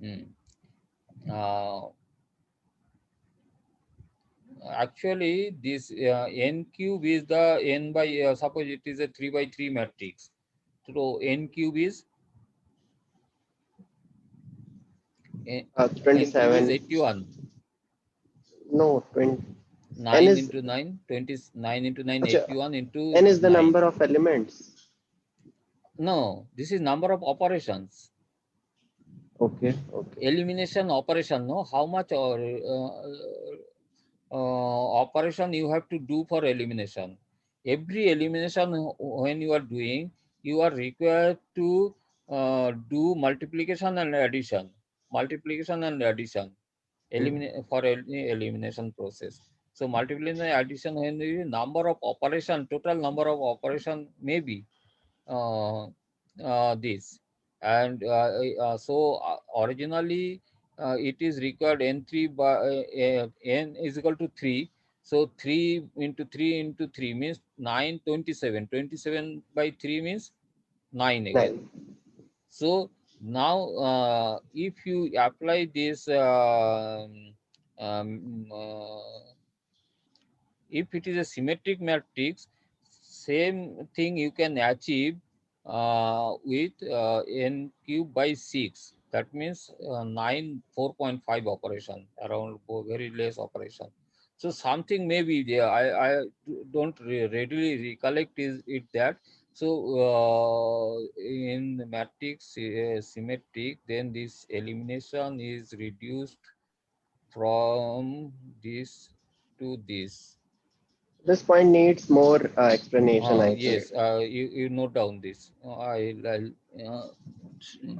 Hmm. Uh, Actually, this n cube is the n by suppose it is a 3 by 3 matrix. So n cube is n, n cube is 27. 81. No, 20. n 9 is into 9, 29 into 9, acha, 81 into n is the 9. number of elements. No, this is number of operations. Okay, okay. Elimination operation, no? How much or operation you have to do for elimination. Every elimination when you are doing, you are required to do multiplication and addition. Multiplication and addition. Eliminate for any elimination process. So multiplication and addition when the number of operation, total number of operation may be uh, this. And originally it is required n3 by n is equal to 3. So 3 into 3 into 3 means 9, 27. 27 by 3 means 9 again. 9. So now if you apply this um, uh, if it is a symmetric matrix, same thing you can achieve with n cube by 6. That means 9, 4.5 operation, around very less operation. So something may be there. I don't readily recollect is it that. So in the matrix symmetric, then this elimination is reduced from this to this. This point needs more explanation, I think. Yes, you note down this. I'll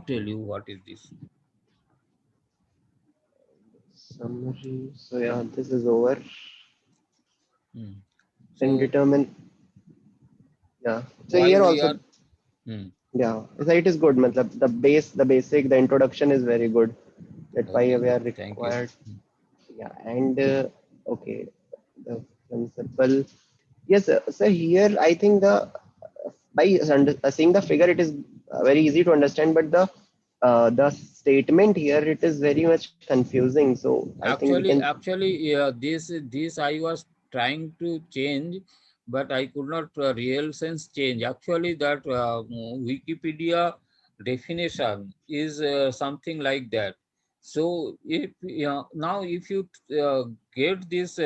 tell you what is this. Summary. So yeah, this is over. Hmm. Then So determine. Yeah. So why here we are, also, hmm. yeah, so it is good. Matlab, the basic, the introduction is very good. That why Okay, we are thank you. required. Yeah, and okay, the principle. Yes, so here I think seeing the figure, it is very easy to understand, but the statement here, it is very much confusing. So I think we can. Actually, this I was trying to change, but I could not real sense change. Actually, that Wikipedia definition is something like that. So if now if you get this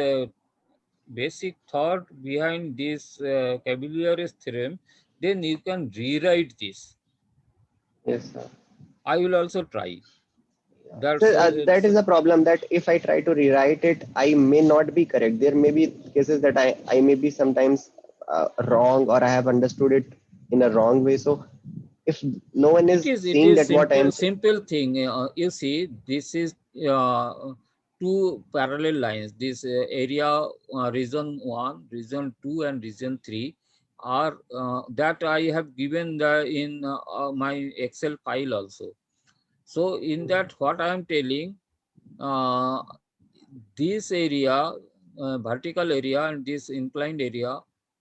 basic thought behind this Cavalier's theorem, then you can rewrite this. Yes, sir. I will also try. So That's that is the problem, that if I try to rewrite it, I may not be correct. There may be cases that I may be sometimes wrong, or I have understood it in a wrong way. So if no one is it seeing is that what I am saying, simple thing. You see, this is two parallel lines. This area region 1, region 2, and region 3 are that I have given the in my Excel file also. So in that, what I am telling, uh, this area, vertical area, and this inclined area,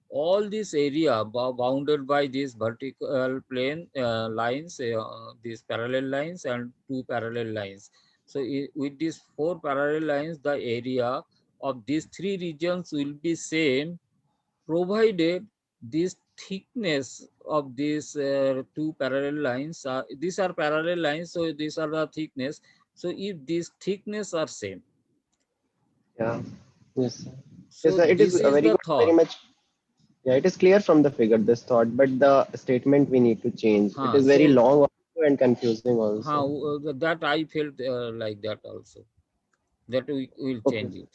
all this area bounded by these vertical plane lines, these parallel lines and two parallel lines. So with these four parallel lines, the area of these three regions will be same, provided this thickness of these two parallel lines are, these are parallel lines, so these are the thickness. So if these thickness are same, yeah, yes, sir. Yes, so sir. It is this is very the good, very thought. much. Yeah, it is clear from the figure, this thought, but the statement we need to change. It is very So long also and confusing also. how that I felt like that also, that we will Okay. change it.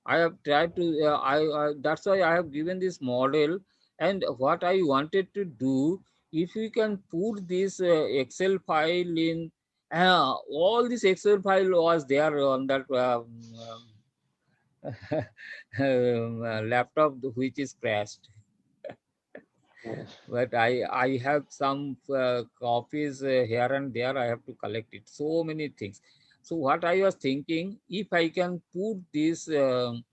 I have tried to. That's why I have given this model. And what I wanted to do, if we can put this Excel file in, all this Excel file was there on that laptop which is crashed. Yes. But I have some copies here and there. I have to collect it. So many things. So what I was thinking, if I can put this in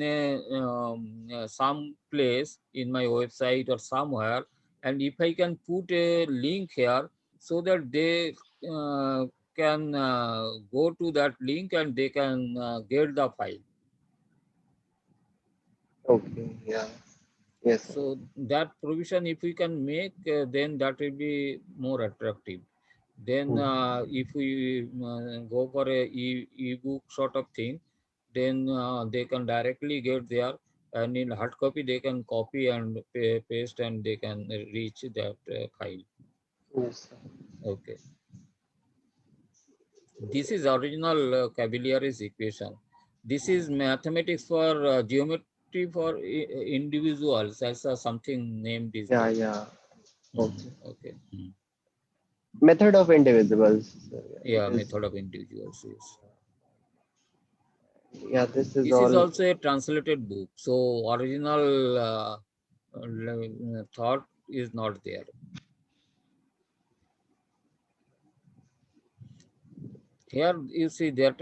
a some place in my website or somewhere, and if I can put a link here so that they can go to that link and they can get the file. Okay. Yeah. Yes, sir. So that provision, if we can make, then that will be more attractive. Then Hmm. if we go for a ebook sort of thing, then they can directly get there, and in hard copy they can copy and paste, and they can reach that file. Yes, sir. Okay, this is original Cavalieri's equation. This is mathematics for geometry for individuals, as something named is Yeah, there. yeah. Okay. Okay. Method of indivisibles. So, yeah, it Yeah, is. method of individuals. Yes. Yeah, this is This is all. also a translated book, so original thought is not there. Here you see that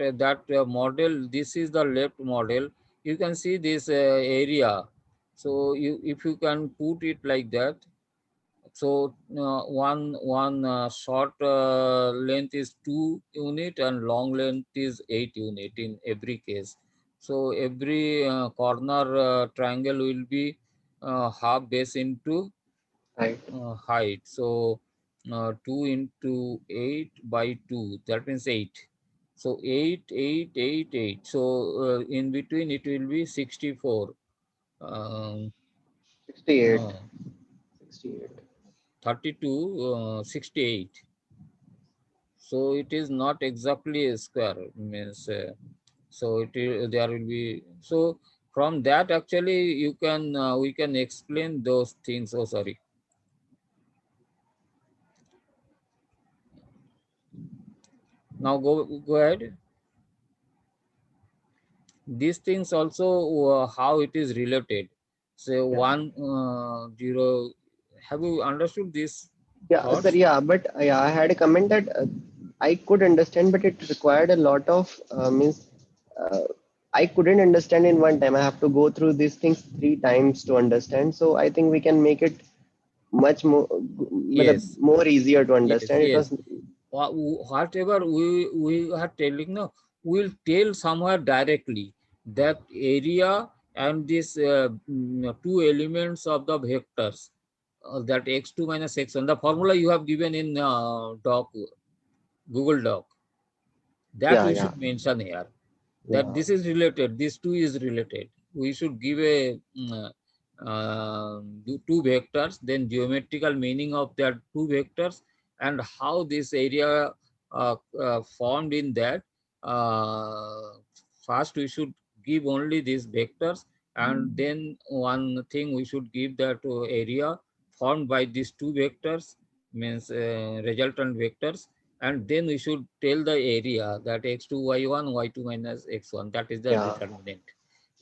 model. This is the left model. You can see this area. So if you can put it like that. So one short length is 2 unit and long length is 8 unit in every case. So every corner triangle will be half base into Right. height. So 2 into 8 by 2, that means 8. So 8, 8, 8, 8. So in between it will be 64. Um, 68. no, 68. 32, 68. So it is not exactly a square, means so there will be, so from that actually you can we can explain those things. Oh, sorry. Now go ahead. These things also how it is related. So Yeah. 1 0. Have you understood these Yeah, sir. thoughts? Yeah, but yeah, I had a comment that I could understand, but it required a lot of means. Uh, I couldn't understand in one time. I have to go through these things three times to understand. So I think we can make it much more, Yes, more easier to yes, understand. It yes. was, Whatever we are telling, no, we'll tell somewhere directly that area and this two elements of the vectors, that x2 minus x1, the formula you have given in doc, Google Doc, that yeah, we yeah, should mention here, that yeah, this is related, these two is related. We should give a two vectors, then geometrical meaning of that two vectors, and how this area formed in that. Uh, First, we should give only these vectors, and then one thing we should give that area formed by these two vectors, means resultant vectors, and then we should tell the area that x2 y1 y2 minus x1, that is the yeah, determinant.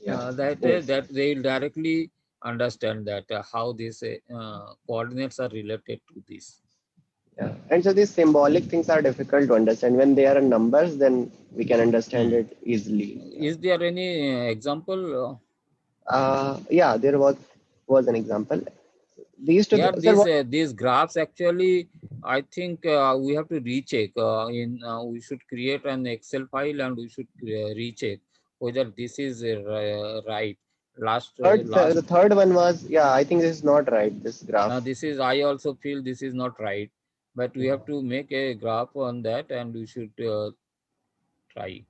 yeah. Yes. That they will directly understand that how these coordinates are related to this. Yeah. And so these symbolic things are difficult to understand. When they are in numbers, then we can understand Hmm. it easily. Yeah. Is there any example? Yeah, there was an example. These two, Here sir. What? these graphs actually, I think we have to recheck. We should create an Excel file and we should recheck whether this is right. The third one was, yeah. I think this is not right. This graph. This is, I also feel this is not right, but we have to make a graph on that and we should try.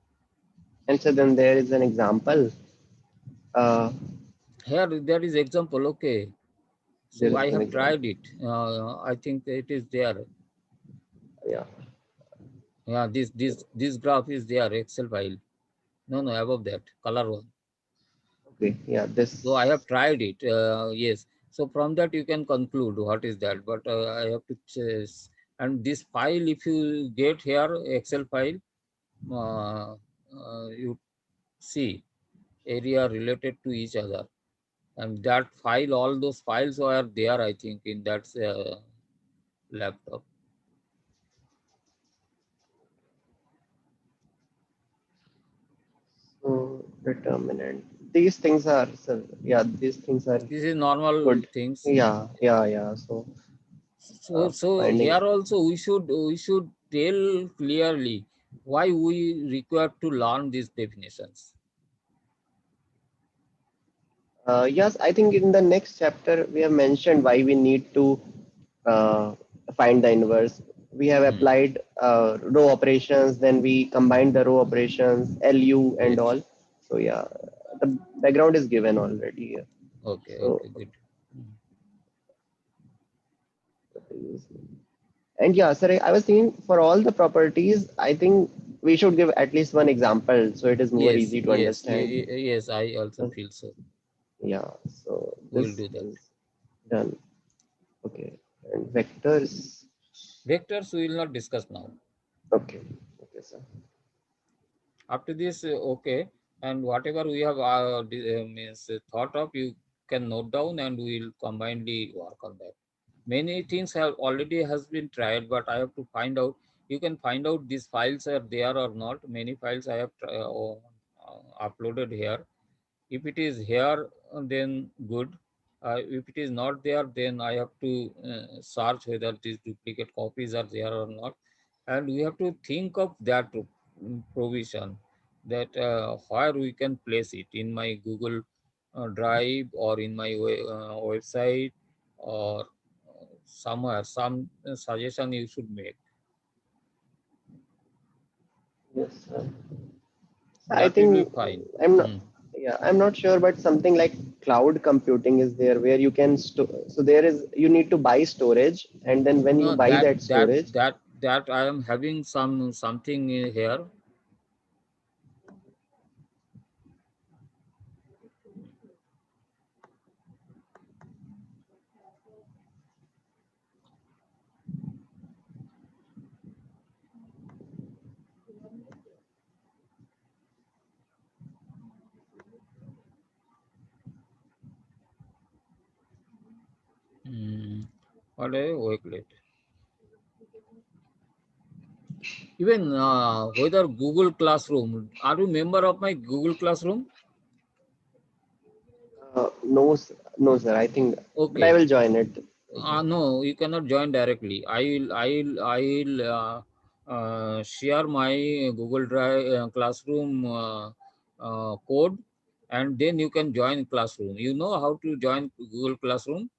And so then there is an example. Uh, Here there is example. Okay, there so is I an have tried example. it. I think it is there. Yeah. Yeah, this graph is there, Excel file. No, no, above that color one. Okay. Yeah. So I This. have tried it. Yes. So from that you can conclude what is that. But I have to choose. And this file, if you get here Excel file, uh, you see area related to each other, and that file, all those files are there, I think, in that laptop. So determinant. These things are, sir. Yeah. These things are This is normal good. things. Yeah. Yeah. Yeah. So So finding. here also we should tell clearly why we require to learn these definitions. Yes, I think in the next chapter we have mentioned why we need to uh, find the inverse. We have Hmm. applied row operations, then we combined the row operations, LU and Yes. all. So yeah, the background is given already here. Okay, So okay, good. Mm. and yeah, sir, I was thinking for all the properties, I think we should give at least one example so it is more Yes, easy to yes, understand. yes, I also So, feel so. yeah, so We'll this do that. is done. Okay, and vectors. Vectors we will not discuss now. Okay, okay, sir. After this, okay, and whatever we have means thought of, you can note down, and we will combinedly work on that. Many things have already has been tried, but I have to find out. You can find out these files are there or not. Many files I have uploaded here. If it is here, then good. If it is not there, then I have to search whether these duplicate copies are there or not. And we have to think of that provision, that where we can place it in my Google Drive, or in my website, or somewhere. Some suggestion you should make. Yes, sir. I That will be think fine. I'm not. Hmm. Yeah, I'm not sure, but something like cloud computing is there where you can store. So there is you need to buy storage, and then when you No, buy that that that storage, that that I am having something here. Mm, what a wait. Even whether Google Classroom. Are you member of my Google Classroom? no, no, sir. I think, but I Okay. will join it. No, you cannot join directly. I will share my Google Drive Classroom code, and then you can join Classroom. You know how to join Google Classroom?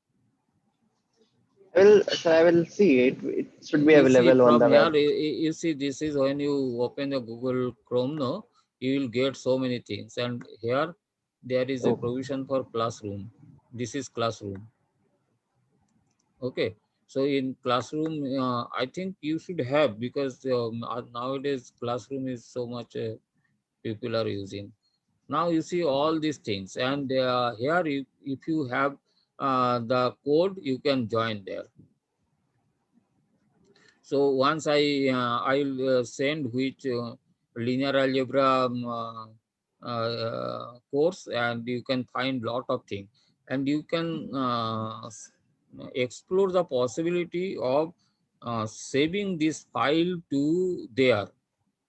I will, sir. I will see it. It should be You see available on from the here, web. you see this is when you open the Google Chrome, no, you will get so many things. And here there is a Oh, provision for Classroom. This is Classroom. Okay. So in Classroom, I think you should have, because nowadays Classroom is so much people are using. Now you see all these things, and here if you have the code, you can join there. So once I'll send which linear algebra course, and you can find lot of things, and you can explore the possibility of saving this file to there,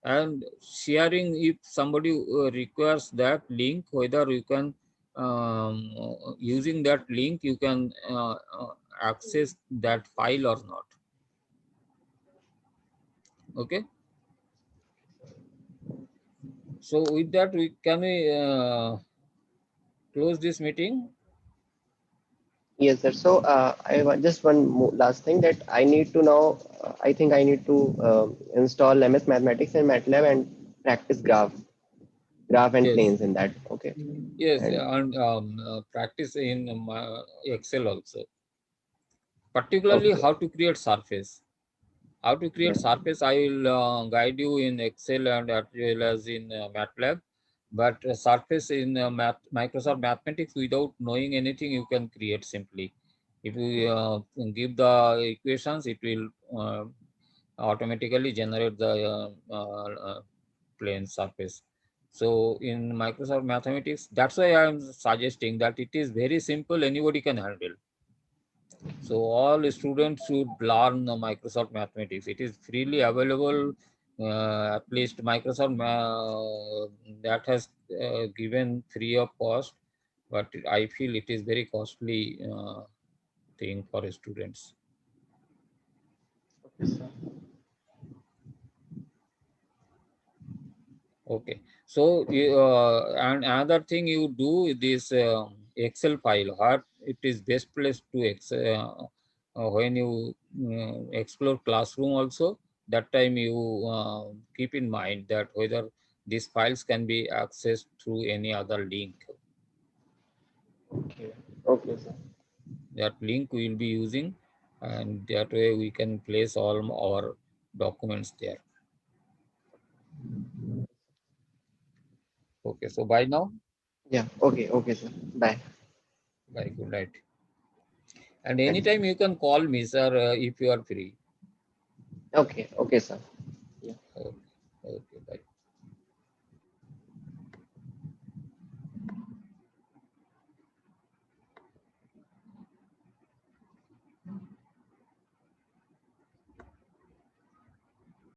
and sharing if somebody requires that link, whether you can using that link you can access that file or not. Okay. So with that, we close this meeting. yes, sir. So I want just one last thing that I need to now. I think I need to install MS Mathematics and MATLAB and practice graph and Yes, planes in that. Okay, yes, and and practice in Excel also. Particularly okay, how to create surface. How to create yeah. surface, I will guide you in Excel and as well as in MATLAB. But surface in Microsoft Mathematics, without knowing anything, you can create simply. If you give the equations, it will automatically generate the plane surface. So in Microsoft Mathematics, that's why I'm suggesting that it is very simple, anybody can handle. So all students should learn Microsoft Mathematics. It is freely available. At least Microsoft that has given free of cost, but I feel it is very costly thing for students. Okay. So and another thing you do this Excel file. What it is best place to when you explore classroom also. That time you keep in mind that whether these files can be accessed through any other link. Okay. Okay, sir. That link we will be using, and that way we can place all our documents there. Okay, so bye now. Yeah. Okay. Okay, sir. Bye. Bye, good night. And Thank you. anytime you can call me, sir, if you are free. Okay. Okay, sir. Okay, okay, bye.